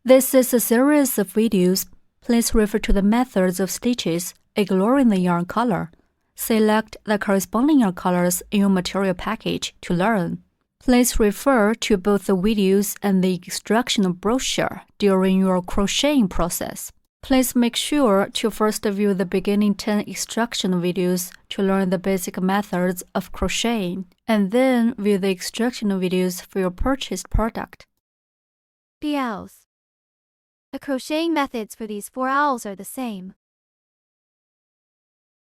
This is a series of videos. Please refer to the methods of stitches, ignoring the yarn color. Select the corresponding yarn colors in your material package to learn. Please refer to both the videos and the instructional brochure during your crocheting process. Please make sure to first view the beginning 10 instructional videos to learn the basic methods of crocheting, and then view the instructional videos for your purchased product. The owls. The crocheting methods for these 4 owls are the same.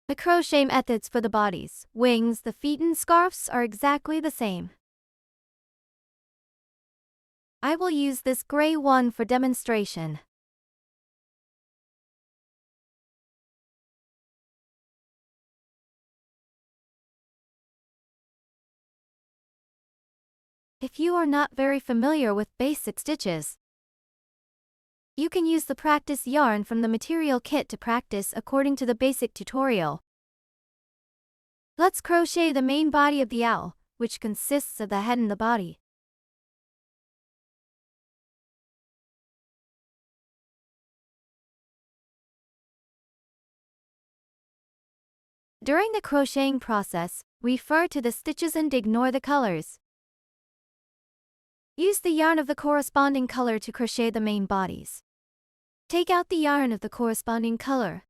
The crochet methods for the bodies, wings, the feet and scarves are exactly the same. I will use this gray one for demonstration. If you are not very familiar with basic stitches, you can use the practice yarn from the material kit to practice according to the basic tutorial. Let's crochet the main body of the owl, which consists of the head and the body. During the crocheting process, refer to the stitches and ignore the colors. Use the yarn of the corresponding color to crochet the main bodies. Take out the yarn of the corresponding color.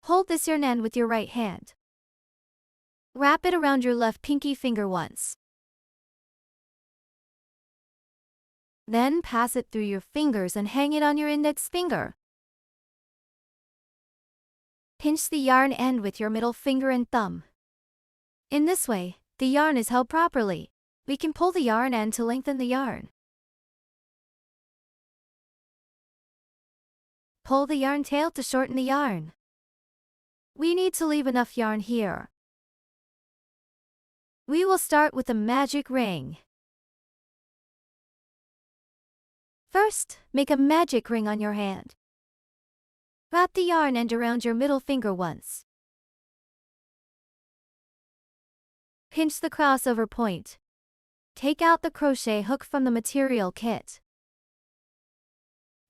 Hold this yarn end with your right hand. Wrap it around your left pinky finger once. Then pass it through your fingers and hang it on your index finger. Pinch the yarn end with your middle finger and thumb. In this way, the yarn is held properly. We can pull the yarn end to lengthen the yarn. Pull the yarn tail to shorten the yarn. We need to leave enough yarn here. We will start with the magic ring. First, make a magic ring on your hand. Wrap the yarn end around your middle finger once. Pinch the crossover point. Take out the crochet hook from the material kit.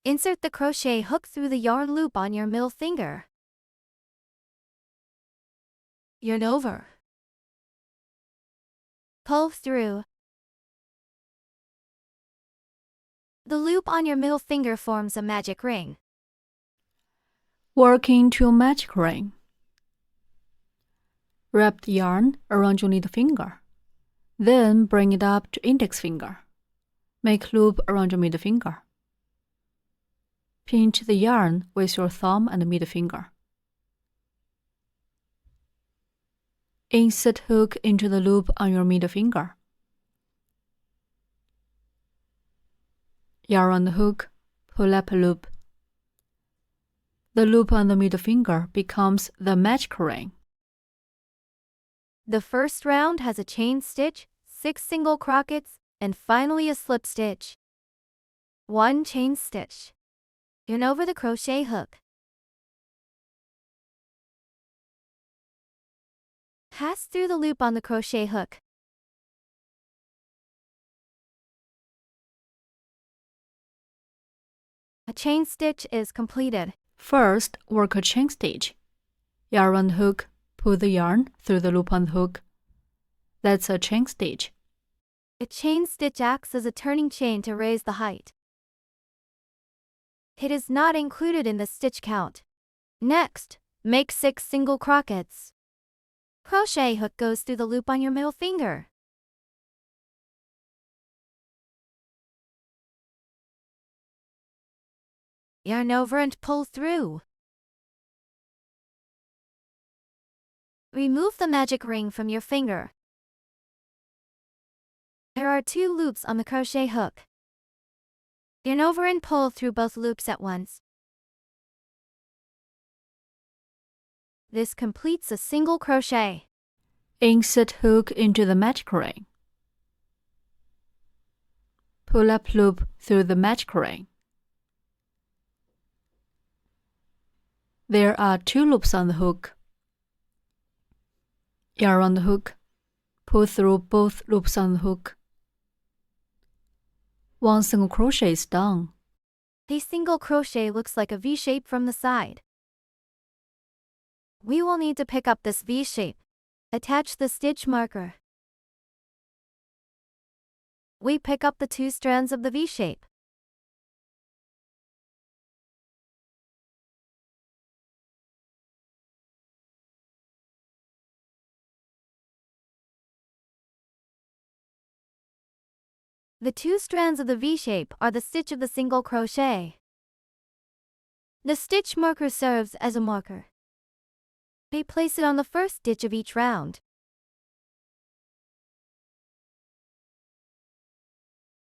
Insert the crochet hook through the yarn loop on your middle finger. Yarn over. Pull through. The loop on your middle finger forms a magic ring. Work into a magic ring. Wrap the yarn around your little finger. Then bring it up to index finger. Make loop around your middle finger. Pinch the yarn with your thumb and middle finger. Insert hook into the loop on your middle finger. Yarn on the hook, pull up a loop. The loop on the middle finger becomes the magic ring. The first round has a chain stitch, 6 single crochets, and finally a slip stitch. 1 chain stitch. Yarn over the crochet hook. Pass through the loop on the crochet hook. A chain stitch is completed. First, work a chain stitch. Yarn on the hook, pull the yarn through the loop on the hook. That's a chain stitch. A chain stitch acts as a turning chain to raise the height. It is not included in the stitch count. Next, make 6 single crochets. Crochet hook goes through the loop on your middle finger. Yarn over and pull through. Remove the magic ring from your finger. There are 2 loops on the crochet hook. Yarn over and pull through both loops at once. This completes a single crochet. Insert hook into the magic ring. Pull up loop through the magic ring. There are 2 loops on the hook. Yarn on the hook, pull through both loops on the hook. One single crochet is done. The single crochet looks like a V shape from the side. We will need to pick up this V shape. Attach the stitch marker. We pick up the 2 strands of the V shape. The 2 strands of the V shape are the stitch of the single crochet. The stitch marker serves as a marker. We place it on the first stitch of each round.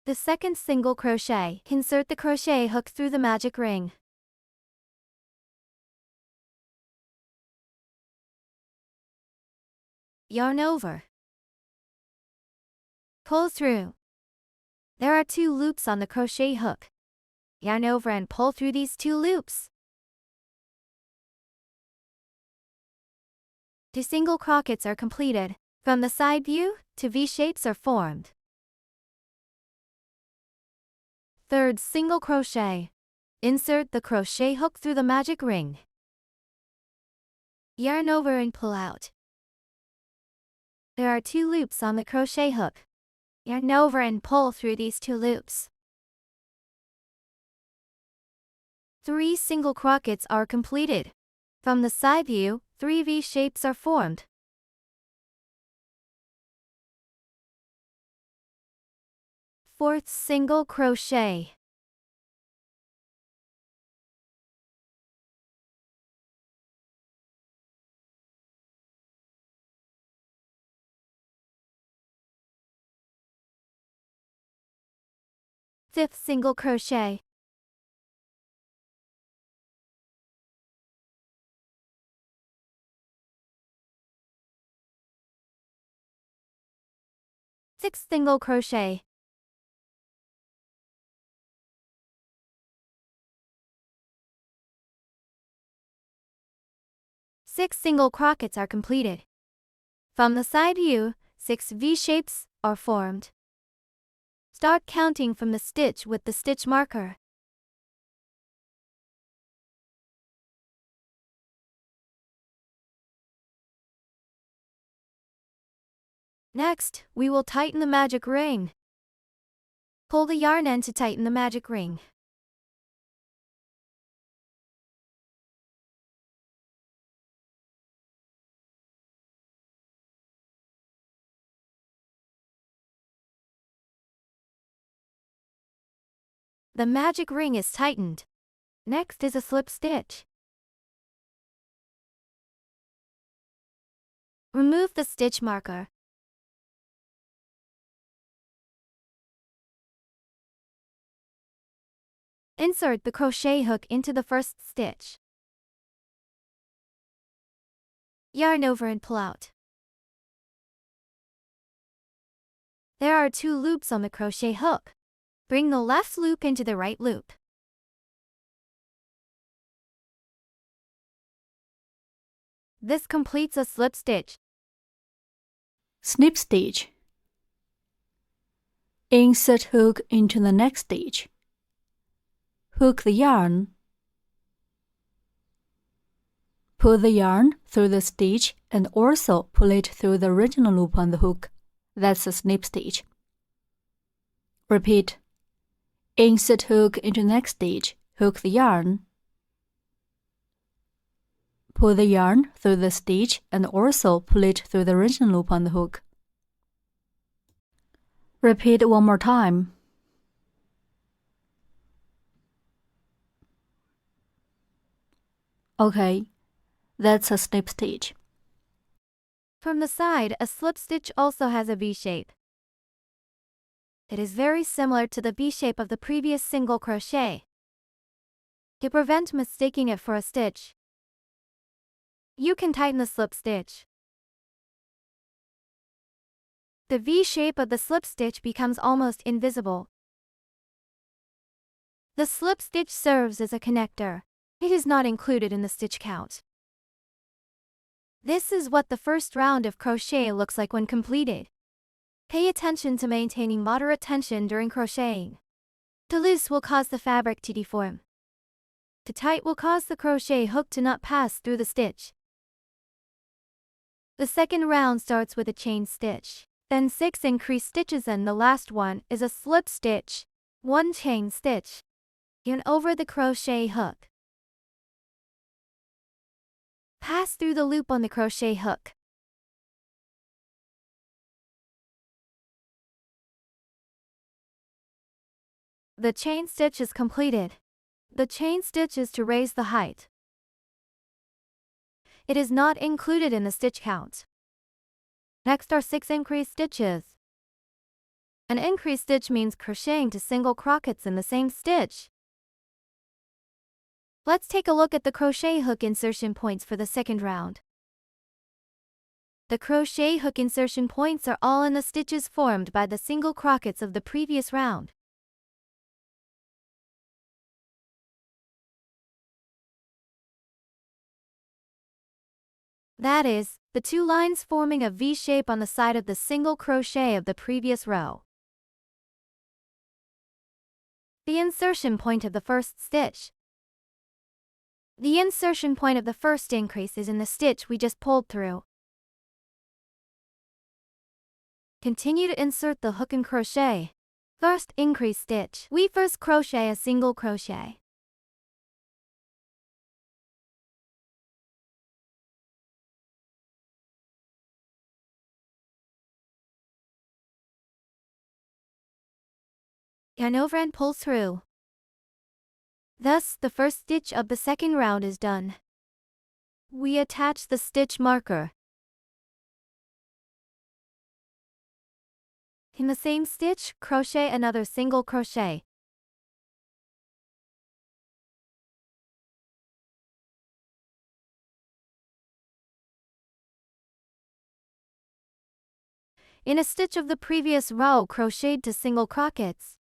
The second single crochet, insert the crochet hook through the magic ring. Yarn over. Pull through. There are 2 loops on the crochet hook. Yarn over and pull through these 2 loops. 2 single crochets are completed. From the side view, 2 V-shapes are formed. Third single crochet. Insert the crochet hook through the magic ring. Yarn over and pull out. There are 2 loops on the crochet hook. Yarn over and pull through these 2 loops. 3 single crochets are completed. From the side view, 3 V-shapes are formed. Fourth single crochet. Fifth single crochet. Sixth single crochet. Six single crochets are completed. From the side view, 6 V-shapes are formed. Start counting from the stitch with the stitch marker. Next, we will tighten the magic ring. Pull the yarn end to tighten the magic ring. The magic ring is tightened. Next is a slip stitch. Remove the stitch marker. Insert the crochet hook into the first stitch. Yarn over and pull out. There are 2 loops on the crochet hook. Bring the left loop into the right loop. This completes a slip stitch. Snip stitch. Insert hook into the next stitch. Hook the yarn. Pull the yarn through the stitch and also pull it through the original loop on the hook. That's a snip stitch. Repeat. Insert hook into next stitch. Hook the yarn. Pull the yarn through the stitch and also pull it through the original loop on the hook. Repeat one more time. Okay, that's a snip stitch. From the side, a slip stitch also has a V shape. It is very similar to the V shape of the previous single crochet. To prevent mistaking it for a stitch, you can tighten the slip stitch. The V shape of the slip stitch becomes almost invisible. The slip stitch serves as a connector. It is not included in the stitch count. This is what the first round of crochet looks like when completed. Pay attention to maintaining moderate tension during crocheting. To loose will cause the fabric to deform. To tight will cause the crochet hook to not pass through the stitch. The second round starts with a chain stitch, then 6 increased stitches, and the last one is a slip stitch, 1 chain stitch, yarn over the crochet hook. Pass through the loop on the crochet hook. The chain stitch is completed. The chain stitch is to raise the height. It is not included in the stitch count. Next are 6 increased stitches. An increased stitch means crocheting to single crochets in the same stitch. Let's take a look at the crochet hook insertion points for the second round. The crochet hook insertion points are all in the stitches formed by the single crochets of the previous round. That is, the 2 lines forming a V shape on the side of the single crochet of the previous row. The insertion point of the first stitch. The insertion point of the first increase is in the stitch we just pulled through. Continue to insert the hook and crochet. First increase stitch. We first crochet a single crochet. Yarn over and pull through. Thus, the first stitch of the second round is done. We attach the stitch marker. In the same stitch, crochet another single crochet. In a stitch of the previous row, crocheted to single crochets.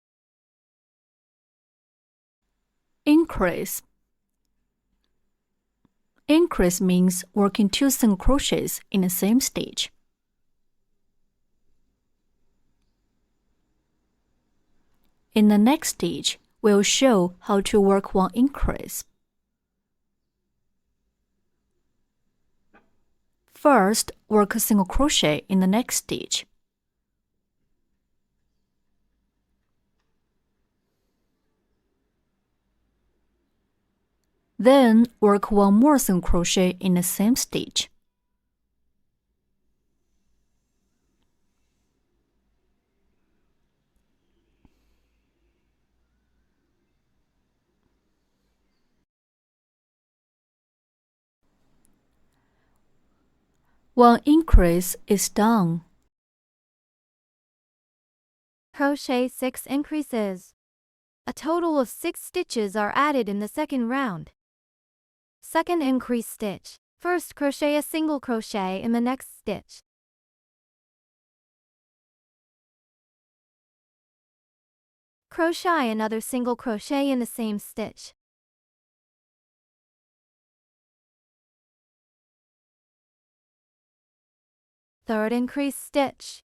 Increase. Increase means working 2 single crochets in the same stitch. In the next stitch, we'll show how to work 1 increase. First, work a single crochet in the next stitch. Then, work 1 more single crochet in the same stitch. One increase is done. Crochet 6 increases. A total of 6 stitches are added in the second round. Second increase stitch. First crochet a single crochet in the next stitch. Crochet another single crochet in the same stitch. Third increase stitch.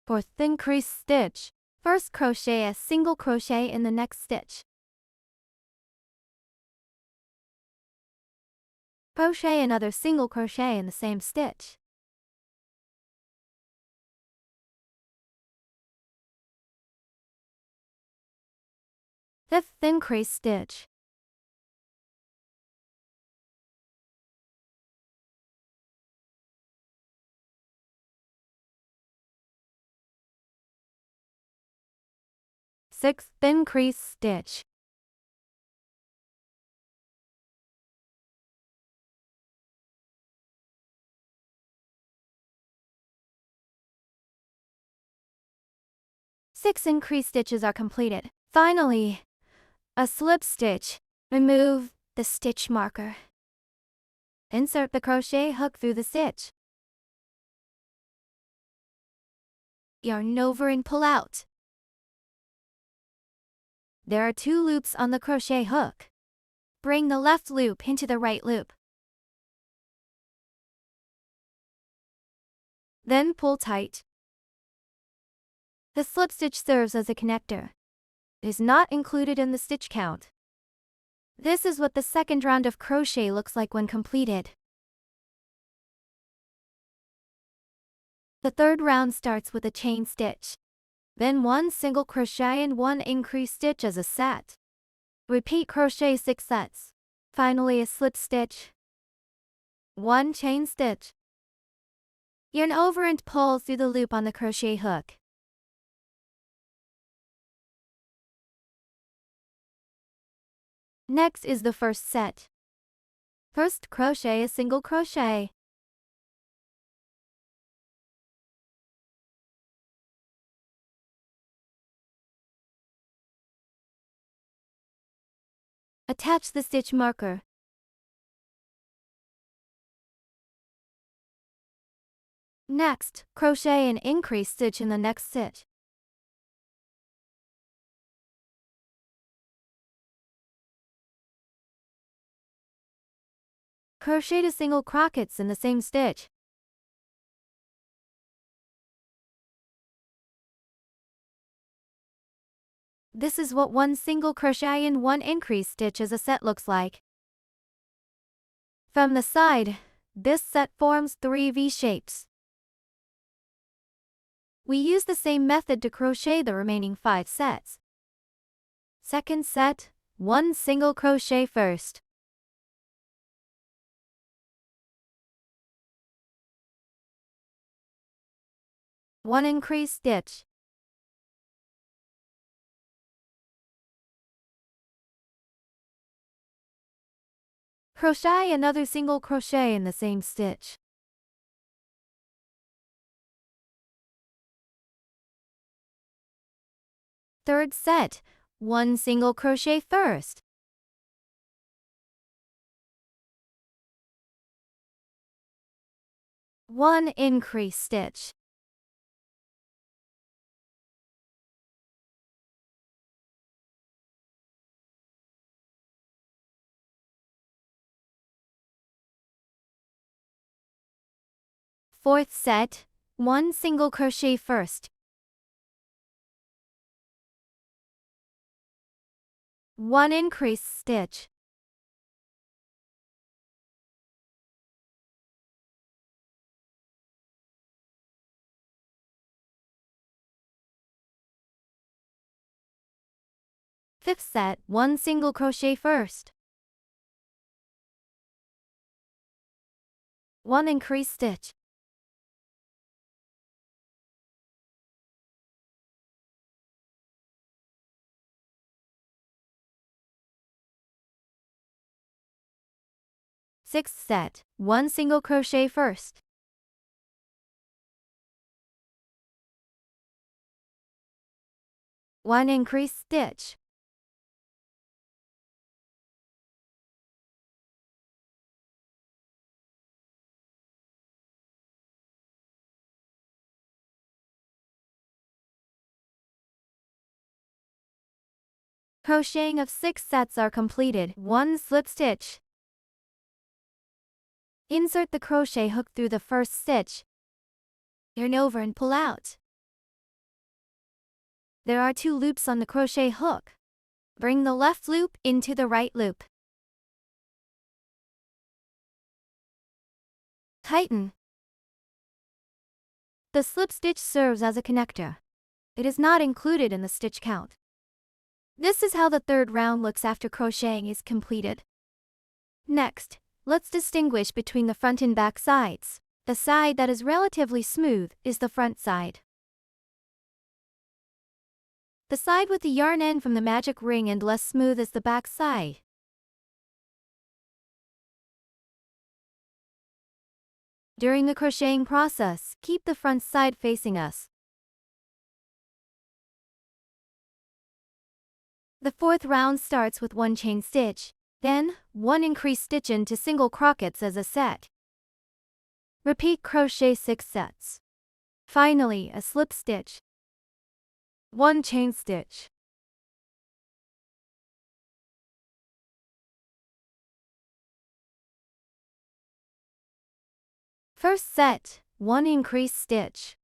Fourth increase stitch. First crochet a single crochet in the next stitch. Crochet another single crochet in the same stitch. Fifth increase stitch. Sixth increase stitch. Six increase stitches are completed. Finally, a slip stitch. Remove the stitch marker. Insert the crochet hook through the stitch. Yarn over and pull out. There are 2 loops on the crochet hook. Bring the left loop into the right loop. Then pull tight. The slip stitch serves as a connector. It is not included in the stitch count. This is what the second round of crochet looks like when completed. The third round starts with a chain stitch. Then 1 single crochet and 1 increase stitch as a set. Repeat crochet 6 sets. Finally a slip stitch. 1 chain stitch. Yarn over and pull through the loop on the crochet hook. Next is the first set. First crochet a single crochet. Attach the stitch marker. Next, crochet an increase stitch in the next stitch. Crochet 2 single crochets in the same stitch. This is what 1 single crochet and 1 increase stitch as a set looks like. From the side, this set forms 3 V-shapes. We use the same method to crochet the remaining 5 sets. Second set, 1 single crochet first. One increase stitch. Crochet another single crochet in the same stitch. Third set, 1 single crochet first. One increase stitch. Fourth set, 1 single crochet first. 1 increase stitch. Fifth set, 1 single crochet first. 1 increase stitch. Sixth set, 1 single crochet first. 1 increase stitch. Crocheting of 6 sets are completed. 1 slip stitch. Insert the crochet hook through the first stitch. Yarn over and pull out. There are 2 loops on the crochet hook. Bring the left loop into the right loop. Tighten. The slip stitch serves as a connector. It is not included in the stitch count. This is how the third round looks after crocheting is completed. Next, let's distinguish between the front and back sides. The side that is relatively smooth is the front side. The side with the yarn end from the magic ring and less smooth is the back side. During the crocheting process, keep the front side facing us. The fourth round starts with 1 chain stitch, then 1 increase stitch into single crochets as a set. Repeat crochet 6 sets. Finally, a slip stitch. 1 chain stitch. First set, 1 increase stitch.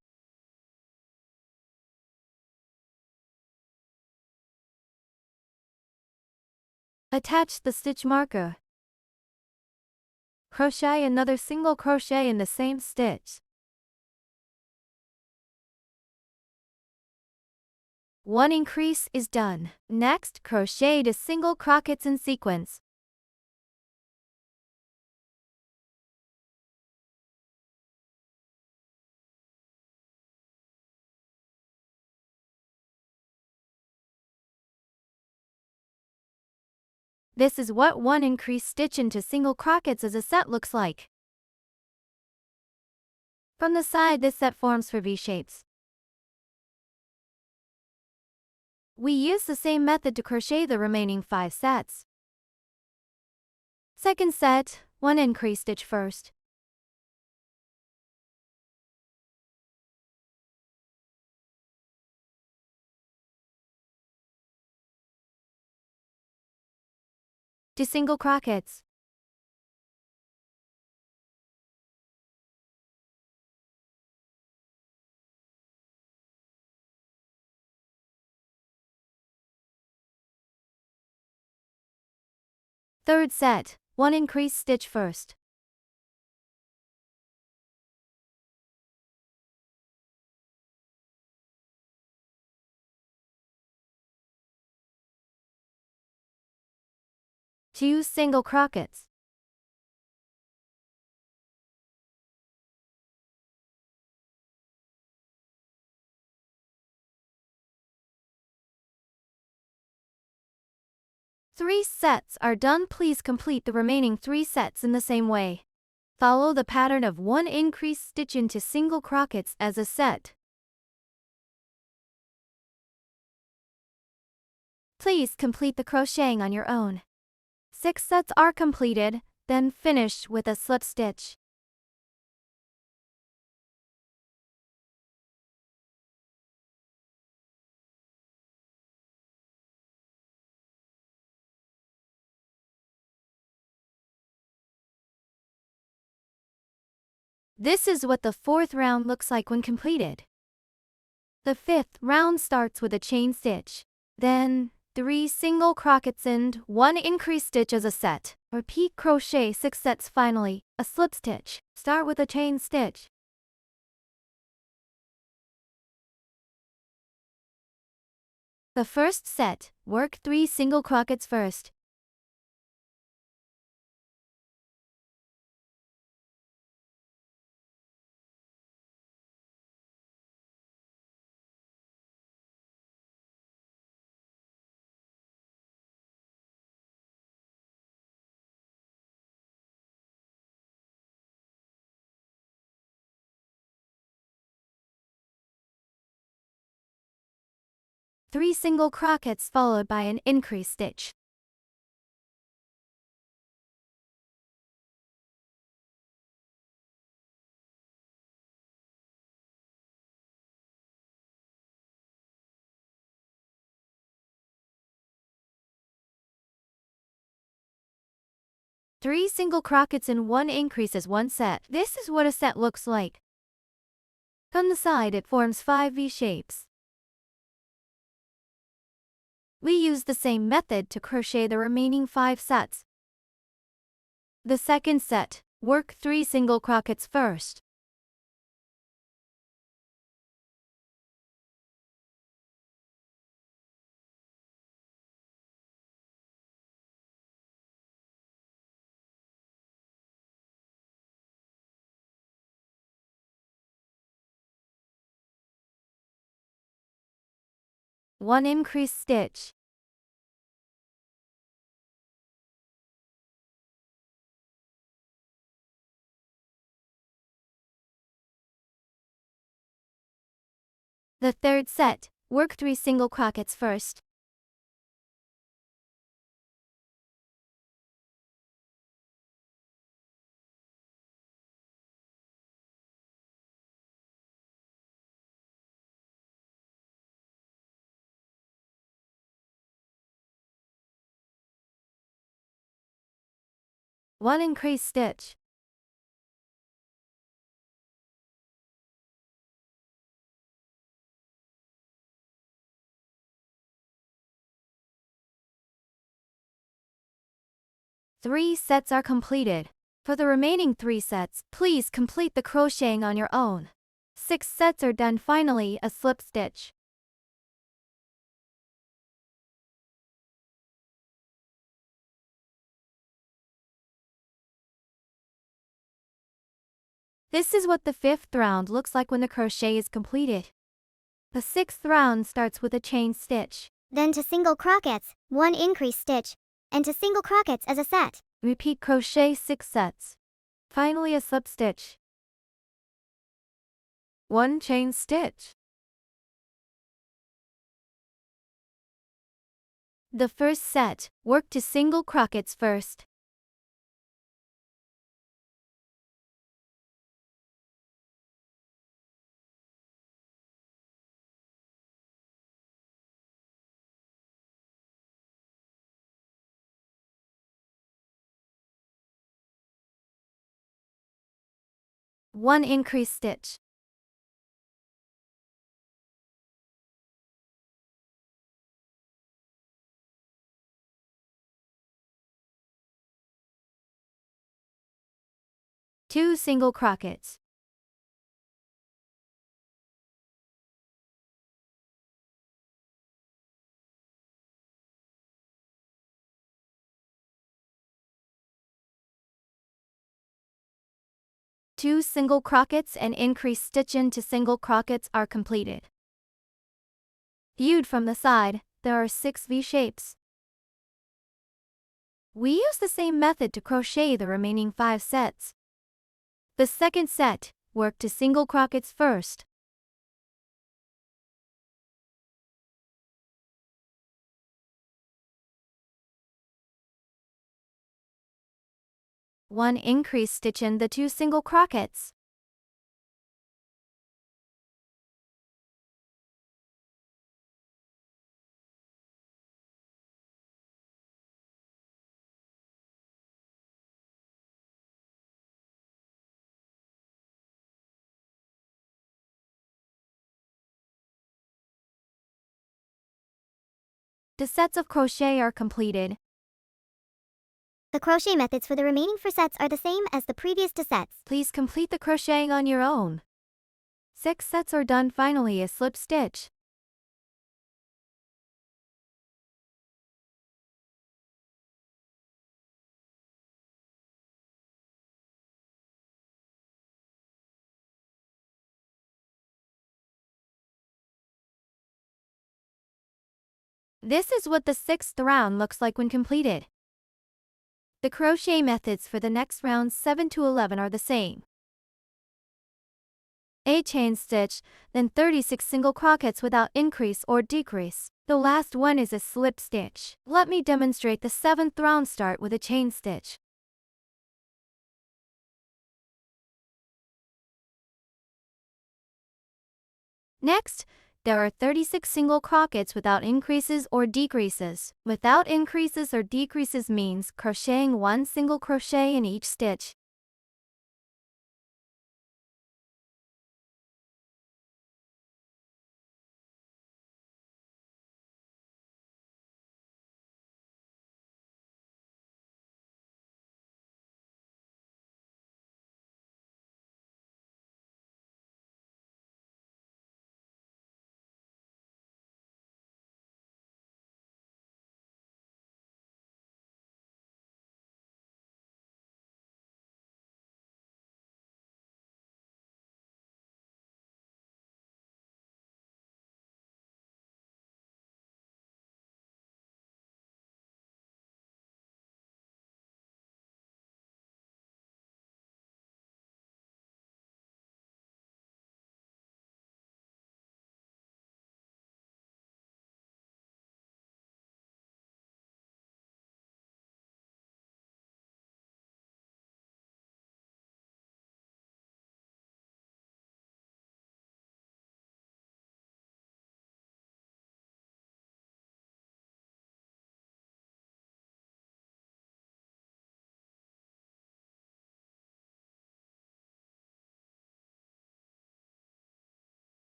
Attach the stitch marker. Crochet another single crochet in the same stitch. 1 increase is done. Next, crochet the single crochets in sequence. This is what 1 increase stitch into single crochets as a set looks like. From the side, this set forms for V-shapes. We use the same method to crochet the remaining 5 sets. Second set, 1 increase stitch first. To single crochets. Third set, 1 increase stitch first. Two single crochets. Three sets are done. Please complete the remaining 3 sets in the same way. Follow the pattern of 1 increase stitch into single crochets as a set. Please complete the crocheting on your own. 6 sets are completed, then finish with a slip stitch. This is what the 4th round looks like when completed. The 5th round starts with a chain stitch. Then, 3 single crochets and 1 increase stitch as a set. Repeat crochet 6 sets. Finally, a slip stitch. Start with a chain stitch. The first set, work 3 single crochets first. Three single crochets followed by an increase stitch. Three single crochets and 1 increase as one set. This is what a set looks like. From the side, it forms 5 V shapes. We use the same method to crochet the remaining 5 sets. The second set, work 3 single crochets first. One increase stitch. The third set, work 3 single crochets first. One increase stitch. 3 sets are completed. For the remaining 3 sets, please complete the crocheting on your own. 6 sets are done. Finally, a slip stitch. This is what the 5th round looks like when the crochet is completed. The 6th round starts with a chain stitch. Then to single crochets, 1 increase stitch, and to single crochets as a set. Repeat crochet 6 sets. Finally, a slip stitch. 1 chain stitch. The first set, work to single crochets first. One increase stitch. Two single crochets. Two single crochets and increase stitch into single crochets are completed. Viewed from the side, there are 6 V shapes. We use the same method to crochet the remaining 5 sets. The second set, work to single crochets first. One increase stitch in the 2 single crochets. The sets of crochet are completed. The crochet methods for the remaining 4 sets are the same as the previous 2 sets. Please complete the crocheting on your own. 6 sets are done. Finally, a slip stitch. This is what the 6th round looks like when completed. The crochet methods for the next rounds 7 to 11 are the same. A chain stitch, then 36 single crochets without increase or decrease. The last one is a slip stitch. Let me demonstrate the 7th round. Start with a chain stitch. Next, there are 36 single crochets without increases or decreases. Without increases or decreases means crocheting 1 single crochet in each stitch.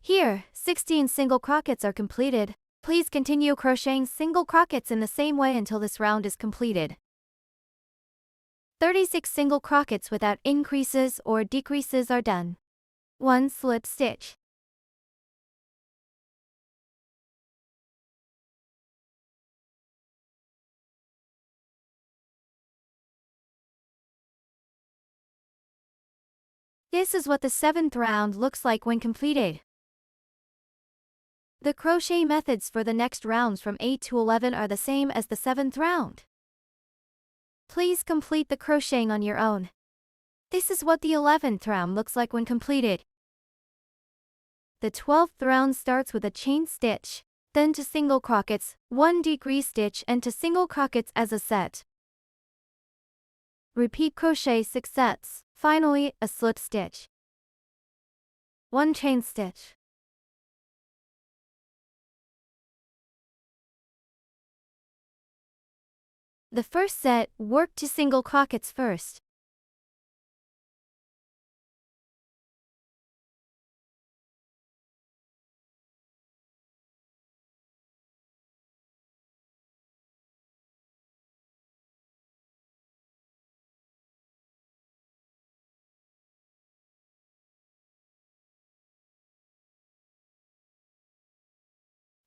Here, 16 single crochets are completed. Please continue crocheting single crochets in the same way until this round is completed. 36 single crochets without increases or decreases are done. 1 slip stitch. This is what the 7th round looks like when completed. The crochet methods for the next rounds from 8 to 11 are the same as the 7th round. Please complete the crocheting on your own. This is what the 11th round looks like when completed. The 12th round starts with a chain stitch, then to single crochets, 1 decrease stitch and to single crochets as a set. Repeat crochet 6 sets, finally a slip stitch. 1 chain stitch. The first set, work to single crochets first.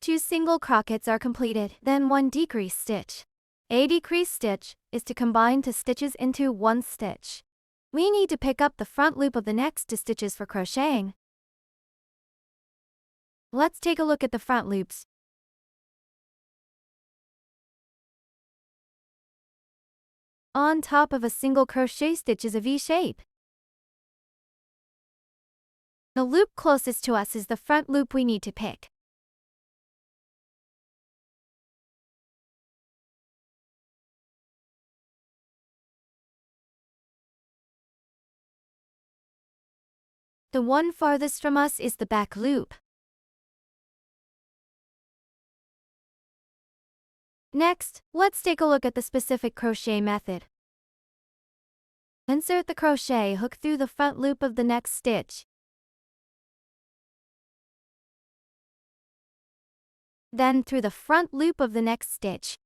Two single crochets are completed, then 1 decrease stitch. A decrease stitch is to combine 2 stitches into 1 stitch. We need to pick up the front loop of the next 2 stitches for crocheting. Let's take a look at the front loops. On top of a single crochet stitch is a V shape. The loop closest to us is the front loop we need to pick. The one farthest from us is the back loop. Next, let's take a look at the specific crochet method. Insert the crochet hook through the front loop of the next stitch. Then through the front loop of the next stitch.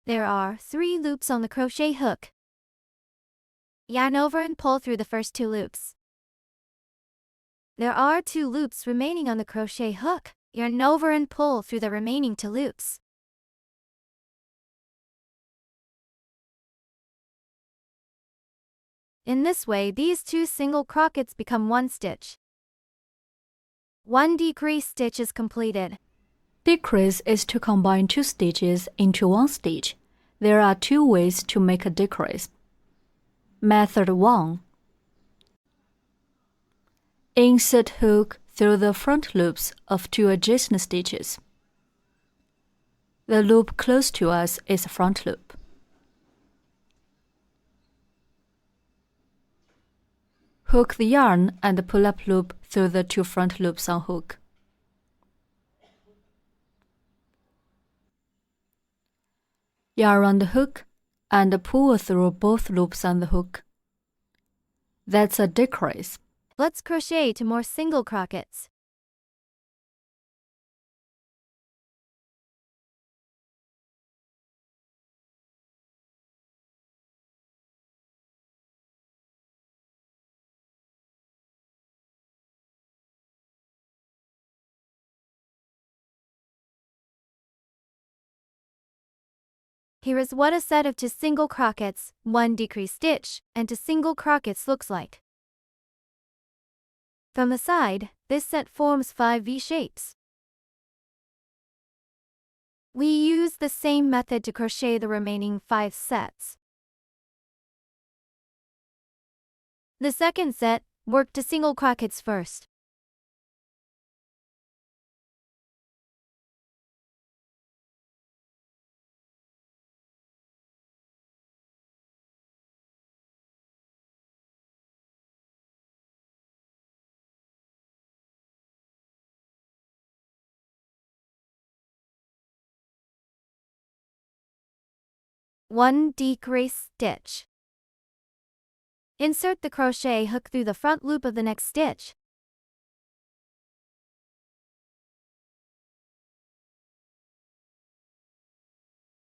There are 3 loops on the crochet hook. Yarn over and pull through the first 2 loops. There are 2 loops remaining on the crochet hook. Yarn over and pull through the remaining 2 loops. In this way, these 2 single crochets become 1 stitch. 1 decrease stitch is completed. Decrease is to combine 2 stitches into 1 stitch. There are 2 ways to make a decrease. Method 1. Insert hook through the front loops of 2 adjacent stitches. The loop close to us is front loop. Hook the yarn and pull up loop through the 2 front loops on hook. Yarn around the hook and pull through both loops on the hook. That's a decrease. Let's crochet 2 more single crochets. Here is what a set of 2 single crochets, 1 decrease stitch, and 2 single crochets looks like. From the side, this set forms 5 V shapes. We use the same method to crochet the remaining 5 sets. The second set, work to single crochets first. One decrease stitch. Insert the crochet hook through the front loop of the next stitch.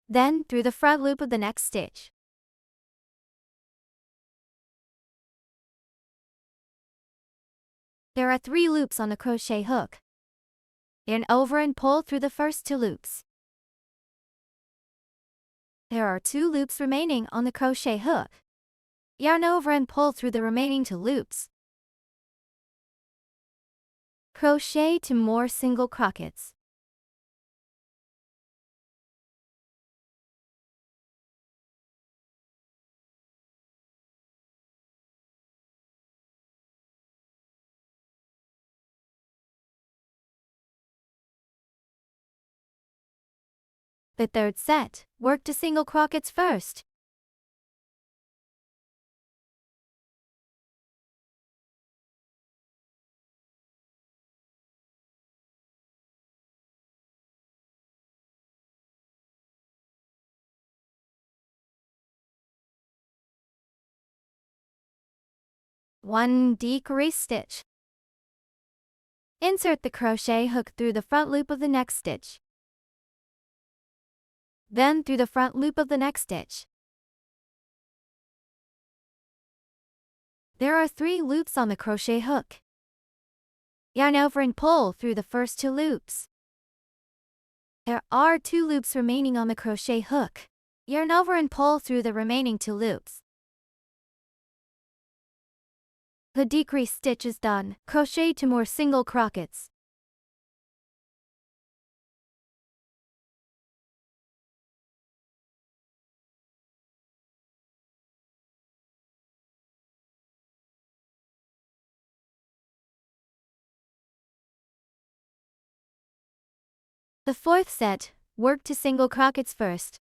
Then through the front loop of the next stitch. There are 3 loops on the crochet hook. Yarn over and pull through the first 2 loops. There are 2 loops remaining on the crochet hook. Yarn over and pull through the remaining 2 loops. Crochet 2 more single crochets. The third set, work 2 single crochets first. One decrease stitch. Insert the crochet hook through the front loop of the next stitch. Then through the front loop of the next stitch. There are 3 loops on the crochet hook. Yarn over and pull through the first 2 loops. There are 2 loops remaining on the crochet hook. Yarn over and pull through the remaining 2 loops. The decrease stitch is done. Crochet 2 more single crochets. The fourth set, work 2 single crochets first.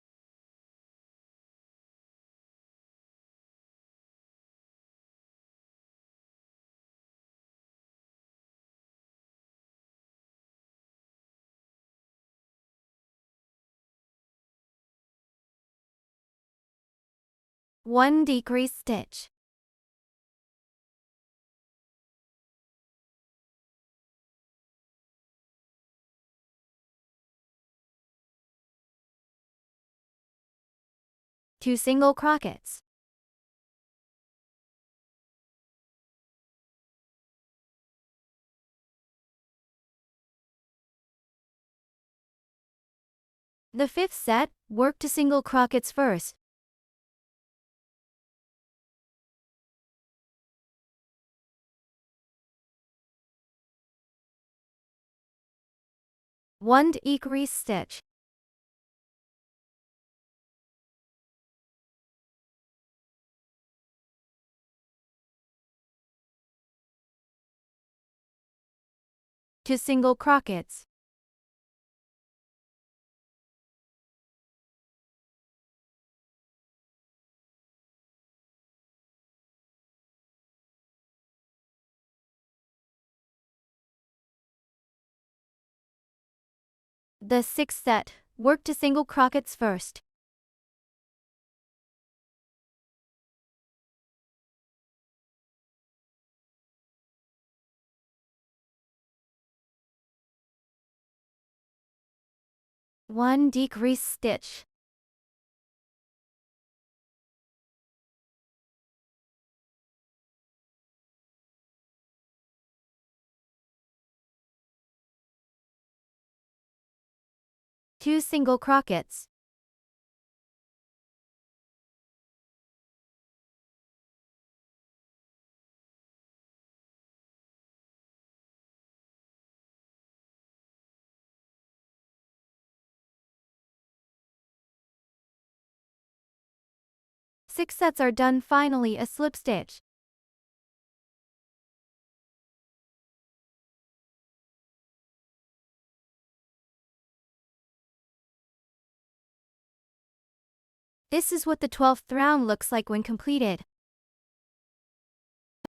One decrease stitch. Two single crochets. The fifth set, work 2 single crochets first. One decrease stitch. Two single crochets. The sixth set, work 2 single crochets first. One decrease stitch. Two single crochets. Six sets are done. Finally, a slip stitch. This is what the 12th round looks like when completed.